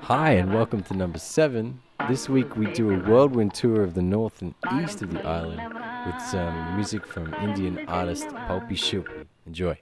Hi and welcome to number 7. This week we do a whirlwind tour of the north and east of the island with some music from Indian artist Pulpy Shilpi. Enjoy.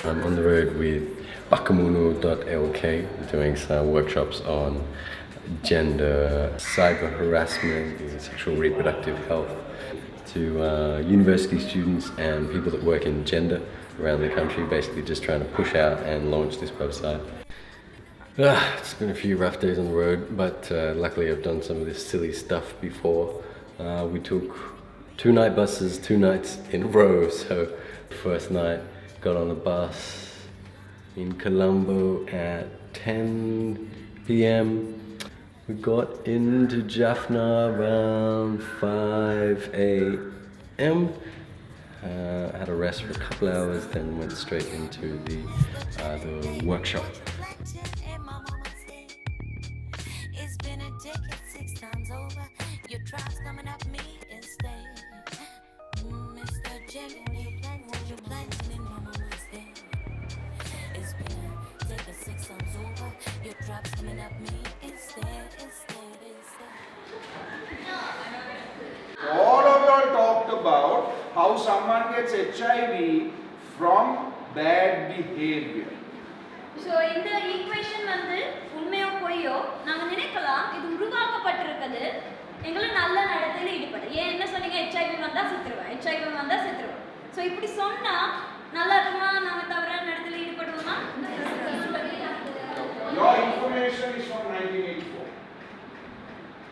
I'm on the road with mzn.to doing some workshops on gender, cyber harassment, and sexual reproductive health to university students and people that work in gender around the country, basically just trying to push out and launch this website. It's been a few rough days on the road, but luckily I've done some of this silly stuff before. We took 2 night buses, 2 nights in a row. So first night, got on a bus in Colombo at 10 p.m. We got into Jaffna around 5 a.m. Had a rest for a couple hours, then went straight into the workshop. All of y'all talked about how someone gets HIV from bad behavior. So in the equation வந்து உண்மையோ பொய்யோ நாங்க நினைக்கலாம் இது உருவாக்கப்பட்டிருக்குது எங்களை நல்ல நடத்தையில ஈடுபட. ஏன் என்ன சொன்னீங்க? HIV வந்தா செத்துருவேன். So இப்படி சொன்னா நல்லா இருக்குமா? நாங்க தவறான நடத்தையில ஈடுபடுவோமா? Your information is from 1984.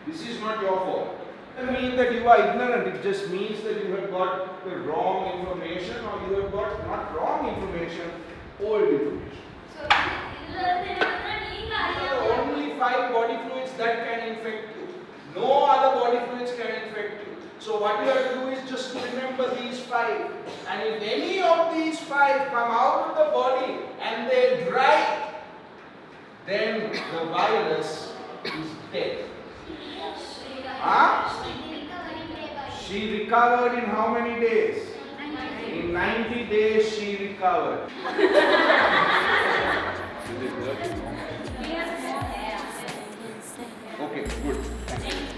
This is not your fault. It doesn't mean that you are ignorant. It just means that you have got the wrong information, or you have got not wrong information, old information. So the only 5 body fluids that can infect you. No other body fluids can infect you. So what you have to do is just remember these 5. And if any of these 5 come out of the body and they dry, then the virus is dead. She recovered in how many days? 90. In 90 days she recovered. Okay, good. Thank you.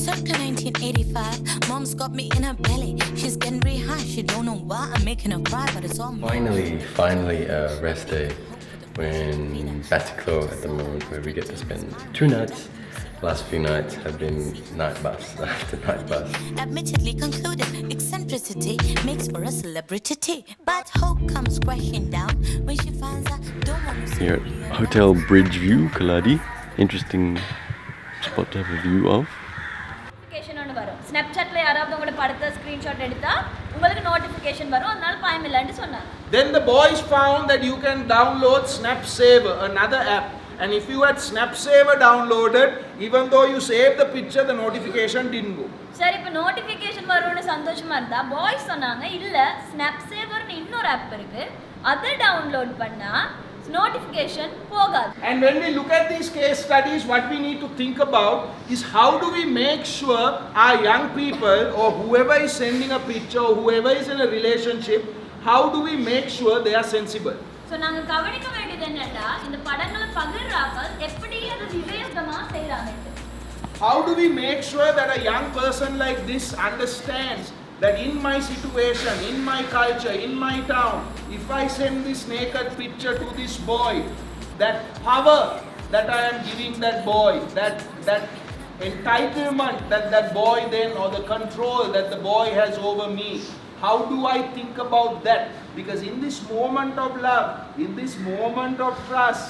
Circa 1985, mom's got me in her belly. She's getting very high, she don't know why I'm making her cry, but it's all Finally a rest day. We're in Batticlo at the moment, where we get to spend 2 nights. Last few nights have been night bus after night bus. Admittedly concluded, eccentricity makes for a celebrity. But hope comes crashing down when she finds out don't want to see. Here at Hotel Bridgeview, Kaladi. Interesting spot to have a view of. Notification வரும். ஸ்னாப்சாட்ல யாராவது உங்களோட படத்தை screenshot எடுத்தா உங்களுக்கு notification வரும். அதனால பயமில்லைன்னு சொன்னாங்க. Then the boys found that you can download Snapsaver, another app. And if you had Snapsaver downloaded, even though you saved the picture, the notification didn't go. சரி, இப்போ நோட்டிஃபிகேஷன் வரும்னு சந்தோஷமா இருந்தா பாய்ஸ் சொன்னாங்க இல்ல ஸ்னாப்சேவர்னு இன்னொரு ஆப் இருக்கு. அதை டவுன்லோட் பண்ணா notification போகாது. And when we look at these case studies, what we need to think about is how do we make sure our young people or whoever is sending a picture or whoever is in a relationship, how do we make sure they are sensible? So நாங்க கவனிக்க வேண்டியது என்னன்னா இந்த படங்களை பகிர்றாங்க எப்படி அது விவேகமா செய்றாங்க. How do we make sure that a young person like this understands that in my situation, in my culture, in my town, if I send this naked picture to this boy, that power that I am giving that boy, that entitlement that that boy then, or the control that the boy has over me, how do I think about that? Because in this moment of love, in this moment of trust,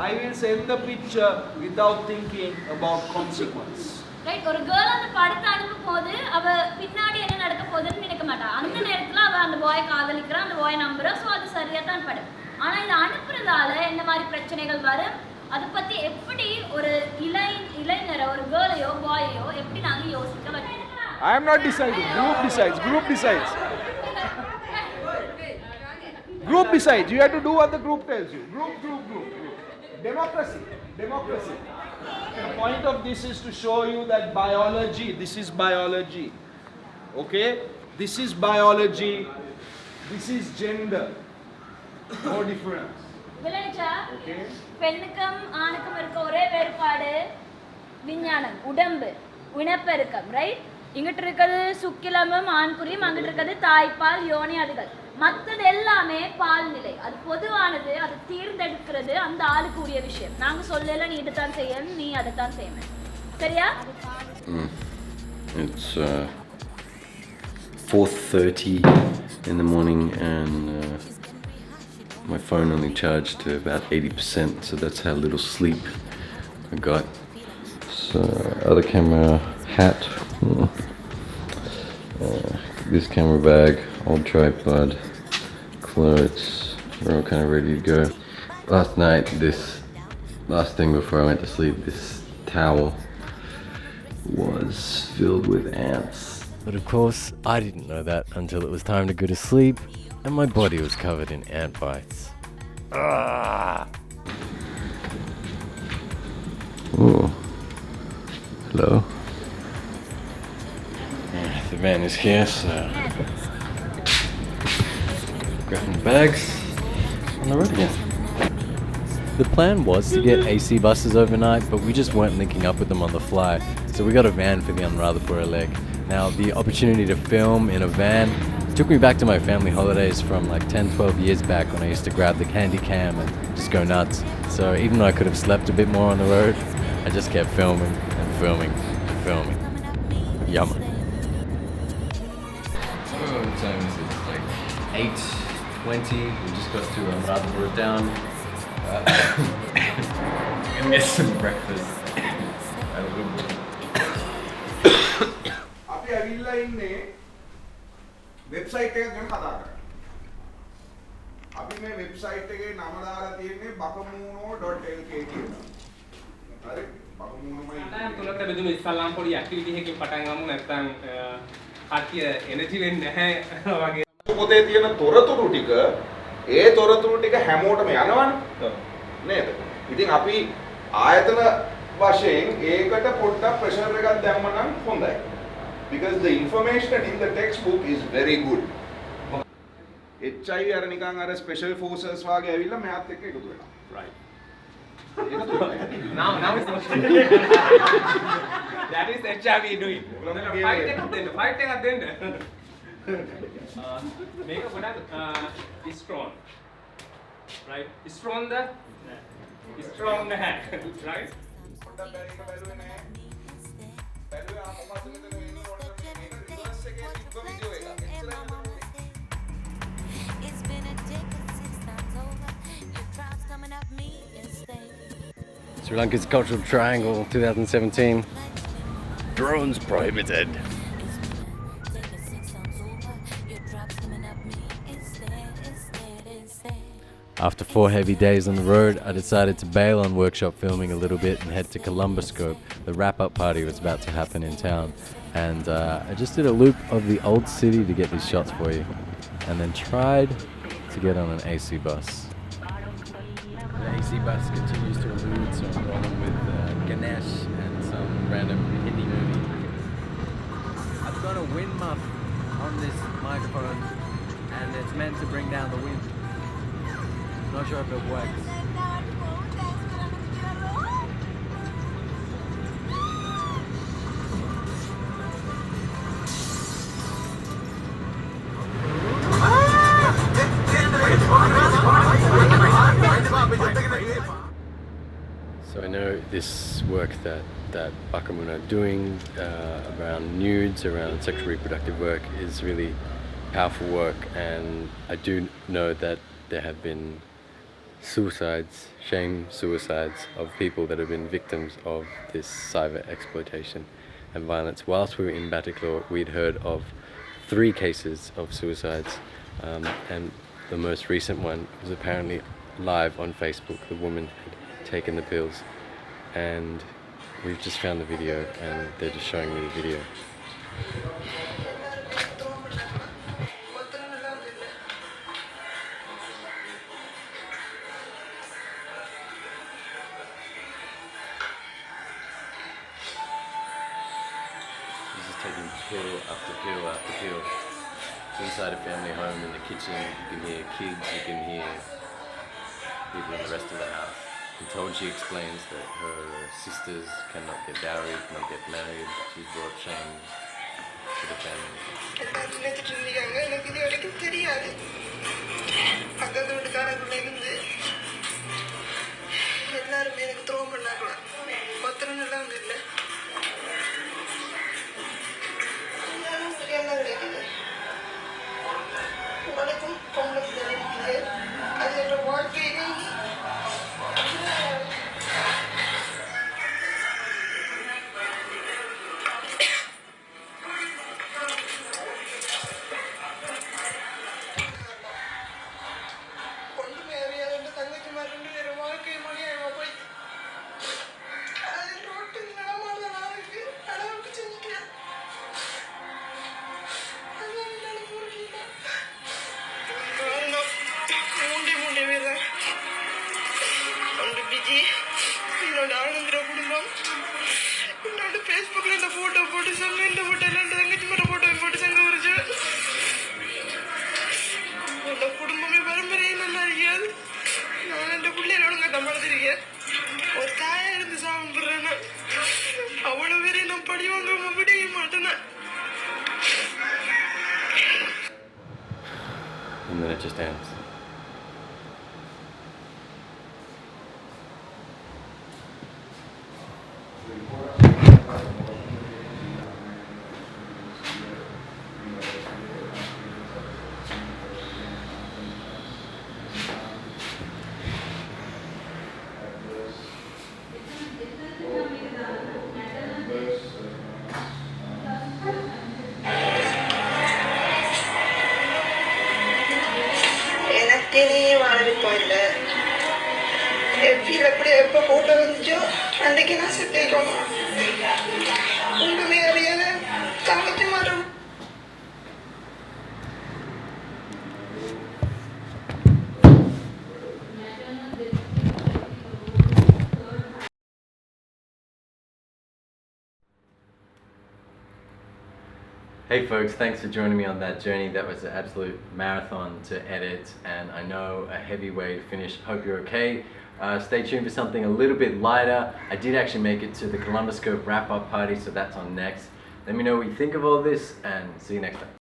I will send the picture without thinking about consequence. Right, ஒரு girl அந்த படத்தை அனுப்பும் போது அவ பின்னாடி என்ன நடக்க போகுதுன்னு நினைக்க மாட்டா. அந்த நேரத்துல அவ அந்த பாயை காதலிக்கிறா, அந்த பாயை நம்புறா. ஸோ அது சரியா தான் படம். ஆனா இது அனுப்புறதால என்ன மாதிரி பிரச்சனைகள் வரும், அதை பத்தி எப்படி ஒரு இளைஞரை, ஒரு கேர்ளையோ பாயையோ எப்படி நாங்க யோசிக்க வைக்கணும்? I am not deciding. Group decides. Group decides. Group decides. You have to do what the group tells you. Group. Democracy. The point of this is to show you that biology, this is biology. Okay? This is biology. This is gender. No difference. விளையாச்சா? Okay? பெண்ணுக்கும் ஆணுக்கும் இருக்க ஒரே வேறுபாடு விஞ்ஞானம், உடம்பு, இனப்பெருக்கம். Right? இங்கிட்டு இருக்கிறது சுக்கிலமும் ஆண்குறியும், அங்கிட்டு இருக்கிறது தாய்ப்பால், யோனி, அதுகள். மற்றது எல்லாமே பால்நிலை. அது பொதுவானது, அது தேர்ந்தெடுக்கிறது அந்த ஆளுக்கு உரிய விஷயம். நாங்க சொல்லல நீ இதைத்தான் செய்யணும், நீ அதைத்தான் செய்யணும். சரியா? It's 4:30 in the morning and my phone only charged to about 80%, so that's how little sleep I got. So other camera, hat, this camera bag, old tripod, clothes, we're all kind of ready to go. Last night, last thing before I went to sleep, this towel was filled with ants. But of course, I didn't know that until it was time to go to sleep and my body was covered in ant bites. Ah! Oh. Hello. The van is here, so grabbing the bags on the road again. The plan was to get AC buses overnight, but we just weren't linking up with them on the fly, so we got a van for the Anuradhapura leg. Now, the opportunity to film in a van took me back to my family holidays from like 10-12 years back when I used to grab the handy cam and just go nuts. So even though I could have slept a bit more on the road, I just kept filming and filming and filming. Yummer. What time is it? Like 8:20. We just got to Anuradhapura down. Gonna get some breakfast. අපි ඇවිල්ලා ඉන්නේ website එකක් ගැන කතා කරන්න. අපි මේ website එකේ නම දාලා තියෙන්නේ bakamuno.lk කියලා. හරි? bakamuno මම තුනට බෙදුණු ඉස්සල්ලාම් පොඩි ඇක්ටිවිටි එකකින් පටන් ගමු නැත්නම් කට්ටිය එනර්ජි වෙන්නේ නැහැ වගේ. පොතේ තියෙන තොරතුරු ටික ඒ තොරතුරු ටික හැමෝටම යනවනේ. නේද? ඉතින් අපි ආයතන වශයෙන් ඒකට පොඩ්ඩක් ප්‍රෙෂර් එකක් දැම්ම නම් හොඳයි. Because the information in the textbook is very good. HIV අර නිකන් අර special forces වාගේ ඇවිල්ලා මෑත් එක්ක එකතු වෙනවා. Right. Now it's that is HIV doing. Fight එකක් දෙන්න. මේක ගොඩක් strong. Right? Strong නැහැ. Right? පොඩ්ඩක් බැරි එක බැලුවේ නැහැ. බැලුවේ ආ මොකක්ද මෙතන වෙන්නේ ඕනද මේක රිවර්ස් එකේ තිබ්බ වීඩියෝ එකක්. එච්චරයි මෙතන. It's been a decade since time's over. Your tribe's coming up me instead. Sri Lanka's Cultural Triangle 2017. Drones prohibited. After 4 heavy days on the road, I decided to bail on workshop filming a little bit and head to Columbuscope. The wrap-up party was about to happen in town. And I just did a loop of the old city to get these shots for you. And then tried to get on an AC bus. The AC bus continues to elude, so I'm rolling with Ganesh and some random Hindi movie. I've got a wind muff on this microphone and it's meant to bring down the wind. Not sure if it works. So I know this work that Bakamun are doing around nudes, around sexual reproductive work is really powerful work, and I do know that there have been suicides, shame suicides of people that have been victims of this cyber exploitation and violence. Whilst we were in Bataclan, we'd heard of 3 cases of suicides, and the most recent one was apparently live on Facebook. The woman had taken the pills, and we've just found the video and they're just showing me the video. This is taking pill after pill after pill. Inside a family home in the kitchen, you can hear kids, you can hear people in the rest of the house. I'm told she explains that her sisters cannot get dowry, cannot get married. She's brought shame to the family. And then it just ends. Hey folks, thanks for joining me on that journey. That was an absolute marathon to edit, and I know a heavy way to finish. Hope you're okay. Stay tuned for something a little bit lighter. I did actually make it to the Columbus Curve wrap-up party, so that's on next. Let me know what you think of all this, and see you next time.